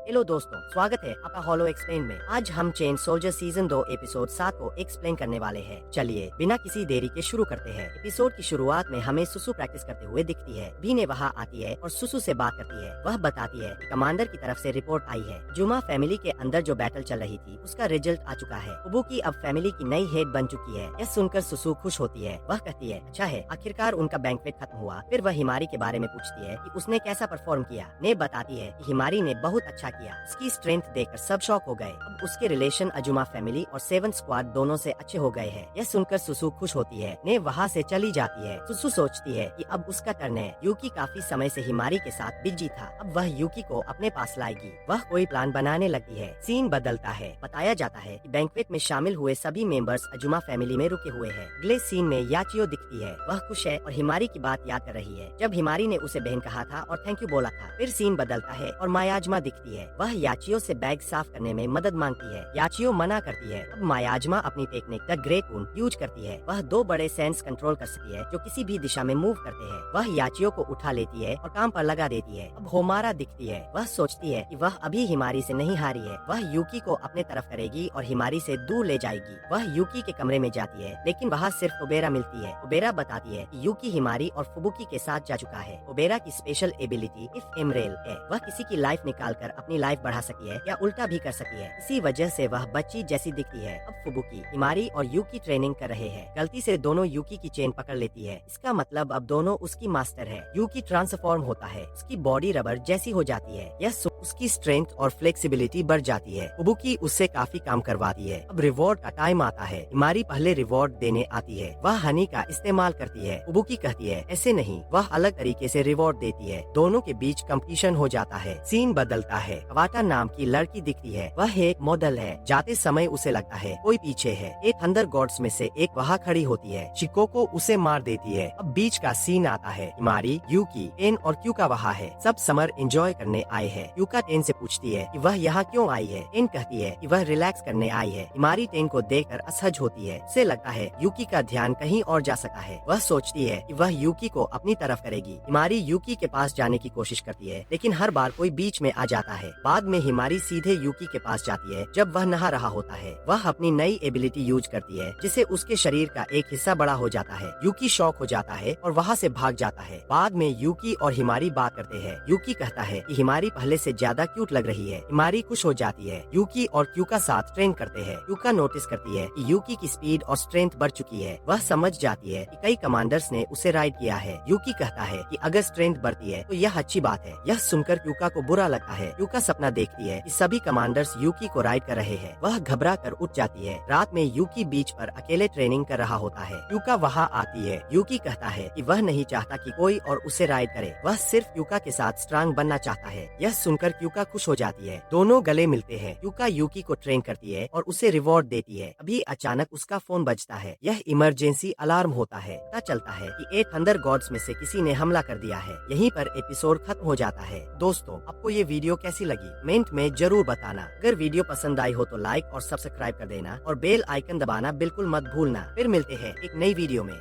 Hello दोस्तों, स्वागत है आपका हॉलो एक्सप्लेन में। आज हम चेन सोल्जर सीजन 2 एपिसोड 7 को एक्सप्लेन करने वाले हैं। चलिए बिना किसी देरी के शुरू करते हैं। एपिसोड की शुरुआत में हमें सुसु प्रैक्टिस करते हुए दिखती है। बीने वहाँ आती है और सुसु से बात करती है। वह बताती है कि कमांडर की तरफ से रिपोर्ट आई है। जुमा फैमिली के अंदर जो बैटल चल रही थी उसका रिजल्ट आ चुका है। फुबुकी अब फैमिली की नई हेड बन चुकी है। यह सुनकर सुसु खुश होती है। वह कहती है अच्छा है, आखिरकार उनका बैंक्वेट खत्म हुआ। फिर वह हिमारी के बारे में पूछती है कि उसने कैसा परफॉर्म किया। ने बताती है कि हिमारी ने बहुत अच्छा किया। उसकी स्ट्रेंथ देखकर सब शॉक हो गए। अब उसके रिलेशन अजुमा फैमिली और 7 स्क्वाड दोनों से अच्छे हो गए हैं। यह सुनकर सुसु खुश होती है। ने वहाँ से चली जाती है। सुसु सोचती है कि अब उसका टर्न है। यूकी काफी समय से हिमारी के साथ बिजी था। अब वह यूकी को अपने पास लाएगी। वह कोई प्लान बनाने लगती है। सीन बदलता है। बताया जाता है कि बैंक्वेट में शामिल हुए सभी मेंबर्स अजुमा फैमिली में रुके हुए हैं। अगले सीन में याचियो दिखती है। वह खुश है और हिमारी की बात याद कर रही है जब हिमारी ने उसे बहन कहा था और थैंक यू बोला था। फिर सीन बदलता है और मायाजमा दिखती है। वह याचियो से बैग साफ करने में मदद मांगती है। याचियो मना करती है। अब मायाजमा अपनी टेक्निक द ग्रेट ऊन यूज करती है। वह 2 बड़े सेंस कंट्रोल कर सकती है जो किसी भी दिशा में मूव करते हैं। वह याचियो को उठा लेती है और काम पर लगा देती है। अब होमारा दिखती है। वह सोचती है कि वह अभी हिमारी से नहीं हारी है। वह यूकी को अपने तरफ करेगी और हिमारी से दूर ले जाएगी। वह यूकी के कमरे में जाती है लेकिन वहाँ सिर्फ ओबेरा मिलती है। ओबेरा बताती है कि यूकी हिमारी और फुबुकी के साथ जा चुका है। ओबेरा की स्पेशल एबिलिटी इफ एमरेल है। वह किसी की लाइफ निकाल कर अपनी लाइफ बढ़ा सकती है या उल्टा भी कर सकती है। इसी वजह से वह बच्ची जैसी दिखती है। अब फुबुकी, हिमारी और यूकी ट्रेनिंग कर रहे हैं। गलती से दोनों यूकी की चेन पकड़ लेती है। इसका मतलब अब दोनों उसकी मास्टर है। यूकी ट्रांसफॉर्म होता है। उसकी बॉडी रबर जैसी हो जाती है। यह उसकी स्ट्रेंथ और फ्लेक्सिबिलिटी बढ़ जाती है। फुबुकी उससे काफी काम करवाती है। अब रिवॉर्ड का टाइम आता है। हिमारी पहले रिवॉर्ड देने आती है। वह हनी का इस्तेमाल करती है। फुबुकी कहती है ऐसे नहीं, वह अलग तरीके से रिवॉर्ड देती है। दोनों के बीच कंपटीशन हो जाता है। सीन बदलता है। अवाटा नाम की लड़की दिखती है। वह एक मॉडल है। जाते समय उसे लगता है कोई पीछे है। एक थंडर गॉड्स में से एक वहाँ खड़ी होती है। शिकोको उसे मार देती है। अब बीच का सीन आता है। हिमारी, यूकी, टेन और क्यूका वहाँ है। सब समर एंजॉय करने आए हैं। क्यूका टेन से पूछती है कि वह यहाँ क्यों आई है। टेन कहती है कि वह रिलैक्स करने आई है। हिमारी टेन को देखकर असहज होती है। उसे लगता है यूकी का ध्यान कहीं और जा सका है। वह सोचती है कि वह यूकी को अपनी तरफ करेगी। हिमारी यूकी के पास जाने की कोशिश करती है लेकिन हर बार कोई बीच में आ जाता है। बाद में हिमारी सीधे यूकी के पास जाती है जब वह नहा रहा होता है। वह अपनी नई एबिलिटी यूज करती है जिससे उसके शरीर का एक हिस्सा बड़ा हो जाता है। यूकी शॉक हो जाता है और वहाँ से भाग जाता है। बाद में यूकी और हिमारी बात करते हैं। यूकी कहता है कि हिमारी पहले से ज्यादा क्यूट लग रही है। हिमारी खुश हो जाती है। यूकी और क्यूका साथ ट्रेन करते हैं। क्यूका नोटिस करती है कि यूकी की स्पीड और स्ट्रेंथ बढ़ चुकी है। वह समझ जाती है कि कई कमांडर्स ने उसे राइड किया है। यूकी कहता है कि अगर स्ट्रेंथ बढ़ती है तो यह अच्छी बात है। यह सुनकर क्यूका को बुरा लगता है। क्यूका सपना देखती है कि सभी कमांडर्स यूकी को राइड कर रहे हैं। वह घबरा कर उठ जाती है। रात में यूकी बीच पर अकेले ट्रेनिंग कर रहा होता है। क्यूका वहाँ आती है। यूकी कहता है कि वह नहीं चाहता कि कोई और उसे राइड करे। वह सिर्फ क्यूका के साथ स्ट्रांग बनना चाहता है। यह सुनकर क्यूका खुश हो जाती है। दोनों गले मिलते हैं। क्यूका यूकी को ट्रेन करती है और उसे रिवॉर्ड देती है। अभी अचानक उसका फोन बजता है। यह इमरजेंसी अलार्म होता है। पता चलता है कि 8 थंडर गॉड्स में से किसी ने हमला कर दिया है। यहीं पर एपिसोड खत्म हो जाता है। दोस्तों, आपको ये वीडियो कैसी लगी कमेंट में जरूर बताना। अगर वीडियो पसंद आई हो तो लाइक और सब्सक्राइब कर देना और बेल आइकन दबाना बिल्कुल मत भूलना। फिर मिलते हैं एक नई वीडियो में।